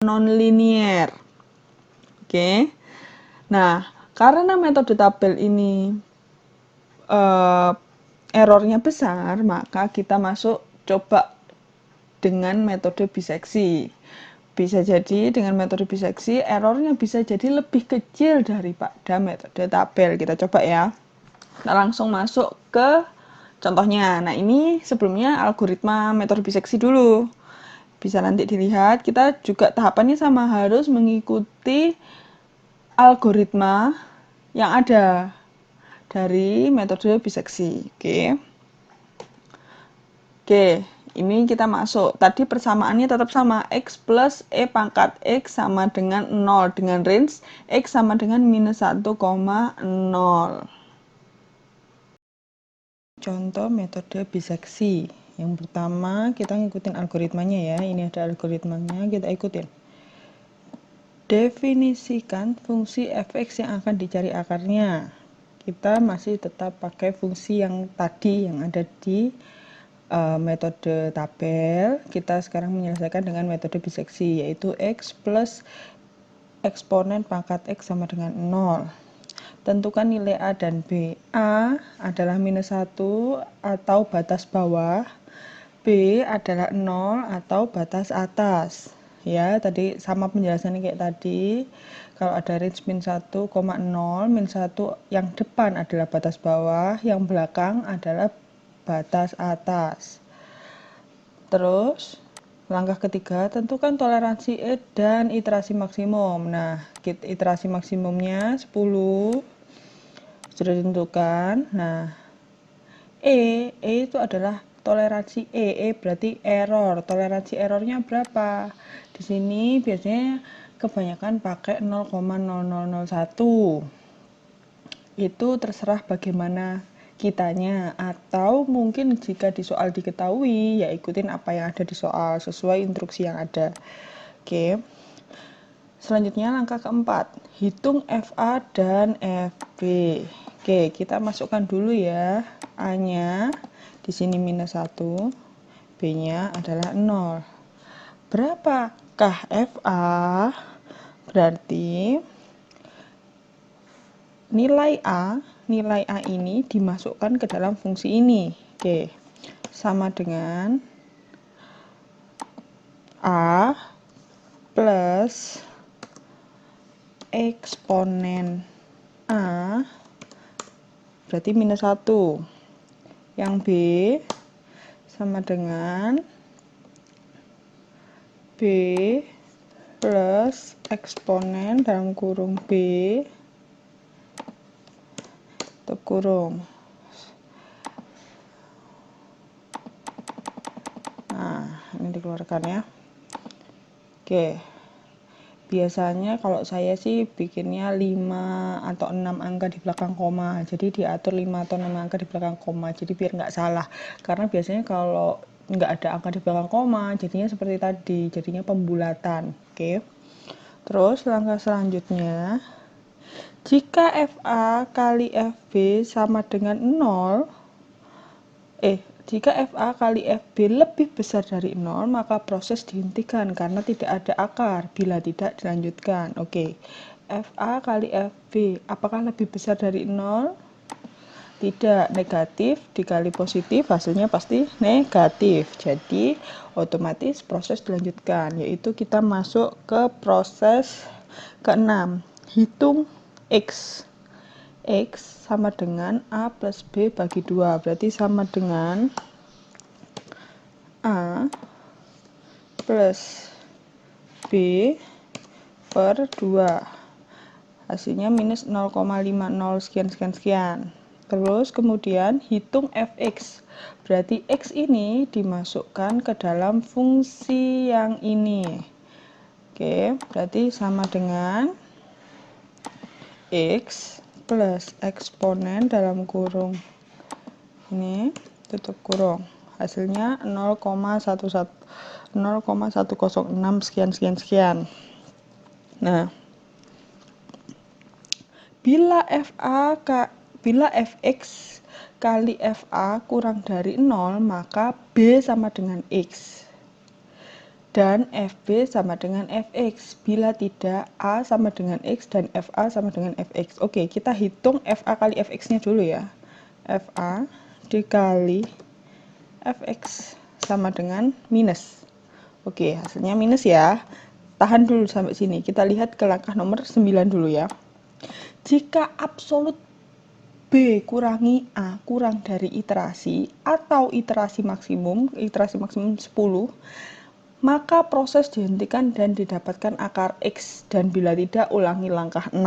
nonlinier. Oke. Nah, karena metode tabel ini errornya besar, maka kita masuk coba dengan metode biseksi. Bisa jadi dengan metode biseksi errornya bisa jadi lebih kecil daripada metode tabel. Kita coba ya. Nah, langsung masuk ke contohnya. Nah, ini sebelumnya algoritma metode biseksi dulu. Bisa nanti dilihat, kita juga tahapannya sama, harus mengikuti algoritma yang ada dari metode biseksi. Oke, ini kita masuk. Tadi persamaannya tetap sama, X plus E pangkat X sama dengan 0, dengan range X sama dengan minus 1,0. Contoh metode biseksi. Yang pertama, kita ngikutin algoritmanya ya. Ini ada algoritmanya, kita ikutin. Definisikan fungsi fx yang akan dicari akarnya. Kita masih tetap pakai fungsi yang tadi yang ada di metode tabel. Kita sekarang menyelesaikan dengan metode biseksi, yaitu x plus eksponen pangkat x sama dengan 0. Tentukan nilai A dan B. A adalah minus 1 atau batas bawah, B adalah 0 atau batas atas. Ya, tadi sama penjelasannya kayak tadi. Kalau ada range min 1,0, min 1 yang depan adalah batas bawah, yang belakang adalah batas atas. Terus langkah ketiga, tentukan toleransi E dan iterasi maksimum. Nah, iterasi maksimumnya 10 sudah ditentukan. Nah, E itu adalah toleransi E berarti error. Toleransi errornya berapa? Di sini biasanya kebanyakan pakai 0,0001. Itu terserah bagaimana kitanya, atau mungkin jika di soal diketahui ya ikutin apa yang ada di soal sesuai instruksi yang ada. Oke. Selanjutnya langkah keempat, hitung FA dan FB. Oke, kita masukkan dulu ya. A-nya di sini minus 1, B-nya adalah 0. Berapakah FA? Berarti nilai A ini dimasukkan ke dalam fungsi ini. Oke, sama dengan A plus eksponen A berarti minus 1. Yang B sama dengan B plus eksponen dalam kurung B tutup kurung. Nah, ini dikeluarkan ya. Oke. Biasanya kalau saya sih bikinnya 5 atau 6 angka di belakang koma. Jadi diatur 5 atau 6 angka di belakang koma. Jadi biar nggak salah. Karena biasanya kalau nggak ada angka di belakang koma, jadinya seperti tadi. Jadinya pembulatan. Oke. Terus langkah selanjutnya, jika FA kali FB sama dengan 0, jika FA kali FB lebih besar dari 0, maka proses dihentikan karena tidak ada akar bila tidak dilanjutkan. Oke, FA kali FB, apakah lebih besar dari 0? Tidak, negatif dikali positif hasilnya pasti negatif. Jadi otomatis proses dilanjutkan, yaitu kita masuk ke proses ke-6, hitung X. X sama dengan A plus B bagi 2, berarti sama dengan A plus B per 2, hasilnya minus 0,50 sekian. Terus kemudian hitung fx, berarti x ini dimasukkan ke dalam fungsi yang ini. Oke, berarti sama dengan x plus eksponen dalam kurung ini tutup kurung, hasilnya 0,106 sekian. Nah, bila fx kali fa kurang dari 0, maka b sama dengan x. dan FB sama dengan Fx. Bila tidak, A sama dengan X dan FA sama dengan Fx. Oke, kita hitung FA kali Fx-nya dulu ya. FA dikali Fx sama dengan minus. Oke, hasilnya minus ya. Tahan dulu sampai sini. Kita lihat ke langkah nomor 9 dulu ya. Jika absolut B kurangi A kurang dari iterasi atau iterasi maksimum 10, maka proses dihentikan dan didapatkan akar X, dan bila tidak ulangi langkah 6.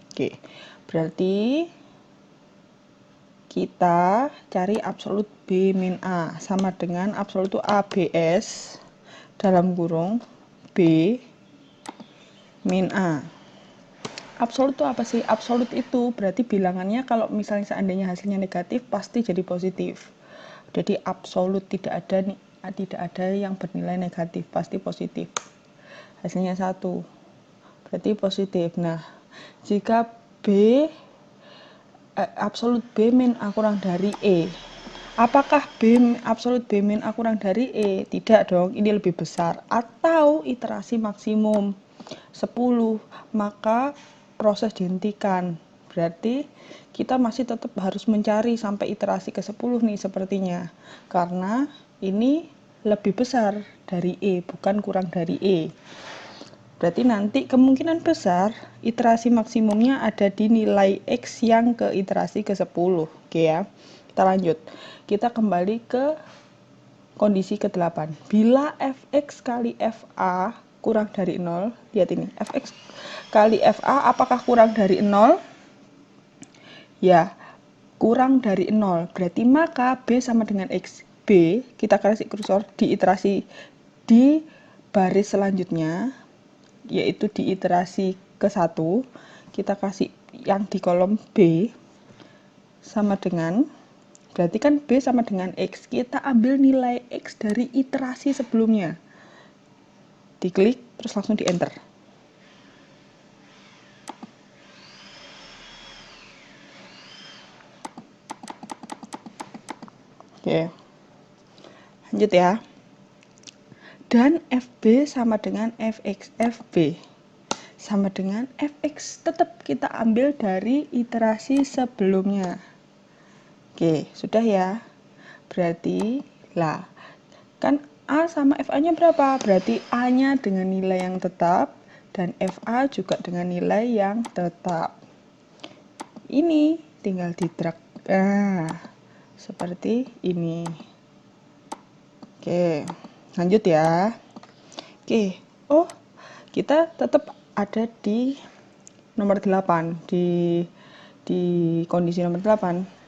Oke, berarti kita cari absolut B min A sama dengan absolut ABS dalam kurung B min A. Absolut itu apa sih? Absolut itu berarti bilangannya kalau misalnya seandainya hasilnya negatif pasti jadi positif. Jadi absolut tidak ada yang bernilai negatif, pasti positif. Hasilnya 1. Berarti positif. Nah, jika absolut B min A kurang dari E. Apakah absolut B min A kurang dari E? Tidak dong, ini lebih besar. Atau iterasi maksimum 10, maka proses dihentikan. Berarti kita masih tetap harus mencari sampai iterasi ke 10 nih sepertinya. Karena ini lebih besar dari E, bukan kurang dari E. Berarti nanti kemungkinan besar iterasi maksimumnya ada di nilai X yang ke iterasi ke 10. Oke ya, kita lanjut. Kita kembali ke kondisi ke-8. Bila Fx kali Fa kurang dari 0, lihat ini, Fx kali Fa apakah kurang dari 0? Ya, kurang dari 0. Berarti maka B sama dengan X. B, kita kasih kursor di iterasi di baris selanjutnya, yaitu di iterasi ke-1, kita kasih yang di kolom B sama dengan, berarti kan B sama dengan X, kita ambil nilai X dari iterasi sebelumnya. Diklik, terus langsung di enter. Oke, lanjut ya. Dan FB sama dengan Fx, FB sama dengan Fx, tetap kita ambil dari iterasi sebelumnya. Oke, sudah ya. Berarti lah, kan A sama FA-nya berapa? Berarti A-nya dengan nilai yang tetap dan FA juga dengan nilai yang tetap. Ini tinggal di-drag. Nah, seperti ini. Oke, lanjut ya. Oke, oh, kita tetap ada di nomor 8, di kondisi nomor 8.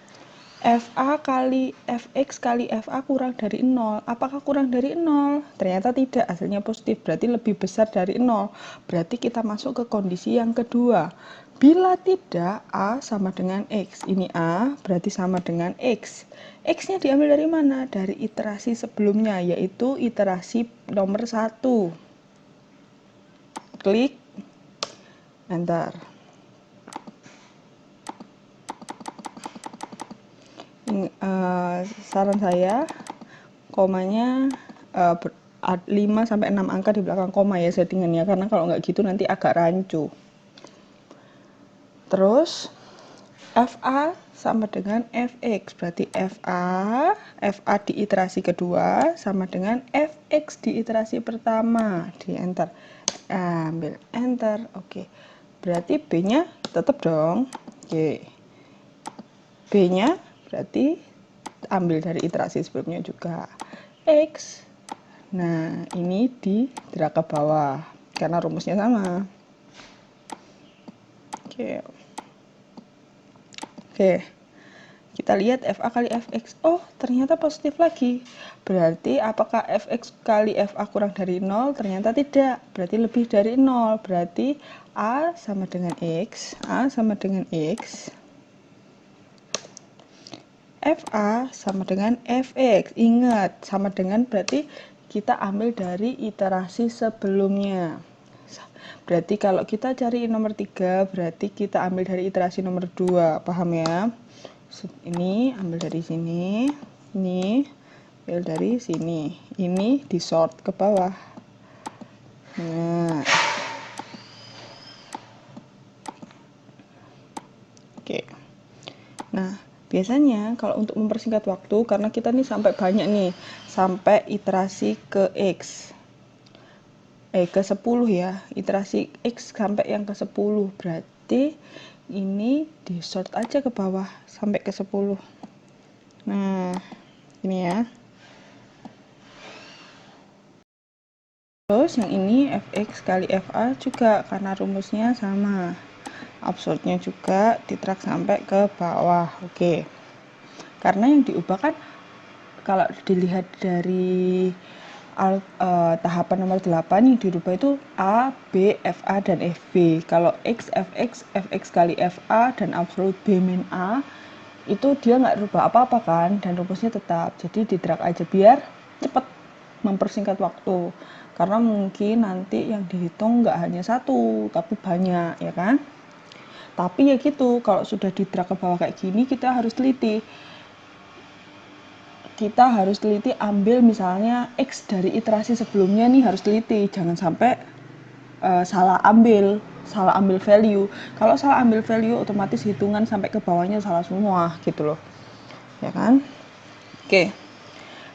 FA kali Fx kali FA kurang dari 0. Apakah kurang dari 0? Ternyata tidak, hasilnya positif, berarti lebih besar dari 0. Berarti kita masuk ke kondisi yang kedua. Bila tidak, A sama dengan X. Ini A berarti sama dengan X. X-nya diambil dari mana? Dari iterasi sebelumnya, yaitu iterasi nomor 1. Klik, enter. Saran saya komanya 5 sampai 6 angka di belakang koma ya settingannya, karena kalau nggak gitu nanti agak rancu. Terus FA sama dengan Fx, berarti FA di iterasi kedua sama dengan Fx di iterasi pertama. Di enter, ambil enter. Oke, berarti B nya tetap dong. Oke, B nya berarti ambil dari iterasi sebelumnya juga, X. Nah, ini di drag ke bawah karena rumusnya sama. Oke, kita lihat FA kali Fx. Oh, ternyata positif lagi. Berarti apakah Fx kali FA kurang dari 0? Ternyata tidak, berarti lebih dari 0. Berarti A sama dengan X, A sama dengan X, FA sama dengan Fx. Ingat, sama dengan berarti kita ambil dari iterasi sebelumnya. Berarti kalau kita cari nomor 3, berarti kita ambil dari iterasi nomor 2. Paham ya? Ini ambil dari sini, ini ambil dari sini. Ini di sort ke bawah. Nah, oke. Nah, biasanya kalau untuk mempersingkat waktu, karena kita nih sampai banyak nih, sampai iterasi ke X. Ke 10 ya, iterasi X sampai yang ke 10. Berarti ini di sort aja ke bawah sampai ke 10. Nah, ini ya. Terus yang ini fx kali fa juga karena rumusnya sama. Absurdnya juga ditrak sampai ke bawah. Oke. Karena yang diubah kan kalau dilihat dari tahapan nomor 8 yang dirubah itu A, B, FA, dan FB. Kalau X, FX, FX kali FA, dan absolut B min A, itu dia nggak rubah apa-apa kan, dan rumusnya tetap. Jadi didrag aja biar cepat mempersingkat waktu. Karena mungkin nanti yang dihitung nggak hanya satu, tapi banyak, ya kan? Tapi ya gitu, kalau sudah didrag ke bawah kayak gini, kita harus teliti. Kita harus teliti ambil misalnya X dari iterasi sebelumnya nih harus teliti, jangan sampai salah ambil value. Kalau salah ambil value otomatis hitungan sampai ke bawahnya salah semua gitu loh, ya kan? Oke,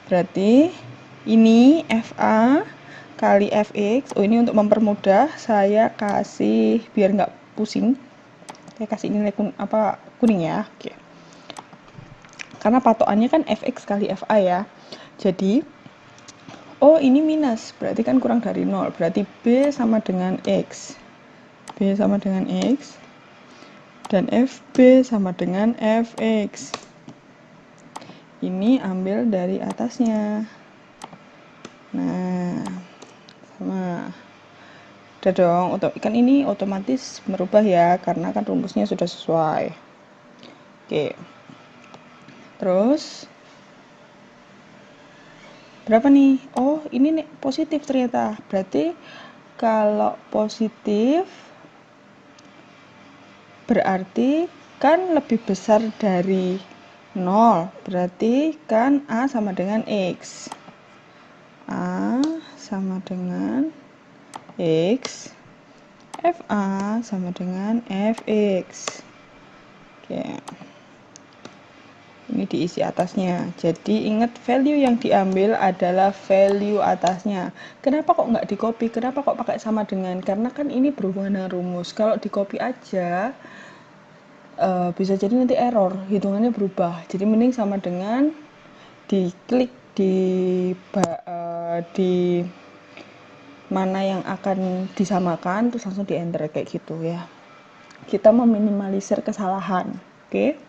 berarti ini FA kali FX. Oh, ini untuk mempermudah saya kasih biar nggak pusing, saya kasih nilai kuning ya. Oke, karena patokannya kan fx kali fa ya. Jadi oh ini minus, berarti kan kurang dari 0. Berarti B sama dengan X. B sama dengan X. Dan FB sama dengan Fx. Ini ambil dari atasnya. Nah, sama. Udah dong, kan ini otomatis merubah ya, karena kan rumusnya sudah sesuai. Oke. Terus berapa nih? Oh, ini nih positif ternyata. Berarti kalau positif berarti kan lebih besar dari 0. Berarti kan A sama dengan X. A sama dengan X. FA sama dengan Fx. Oke. Ini diisi atasnya. Jadi ingat value yang diambil adalah value atasnya. Kenapa kok nggak di copy? Kenapa kok pakai sama dengan? Karena kan ini berhubungan dengan rumus. Kalau di copy aja bisa jadi nanti error, hitungannya berubah. Jadi mending sama dengan, diklik di mana yang akan disamakan, terus langsung di enter kayak gitu ya. Kita meminimalisir kesalahan. Oke.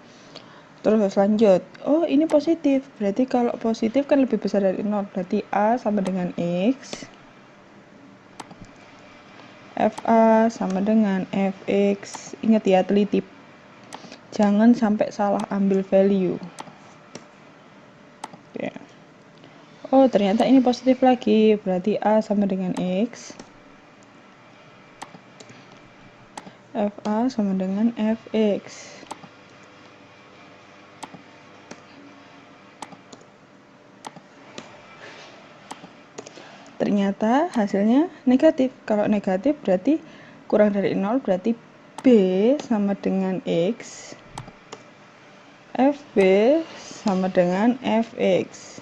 Terus lanjut, oh ini positif, berarti kalau positif kan lebih besar dari 0, berarti A sama dengan X, FA sama dengan Fx. Ingat ya, teliti, jangan sampai salah ambil value. Oke. Oh ternyata ini positif lagi, berarti A sama dengan X, FA sama dengan Fx. Ternyata hasilnya negatif. Kalau negatif berarti kurang dari 0, berarti B sama dengan X, FB sama dengan Fx.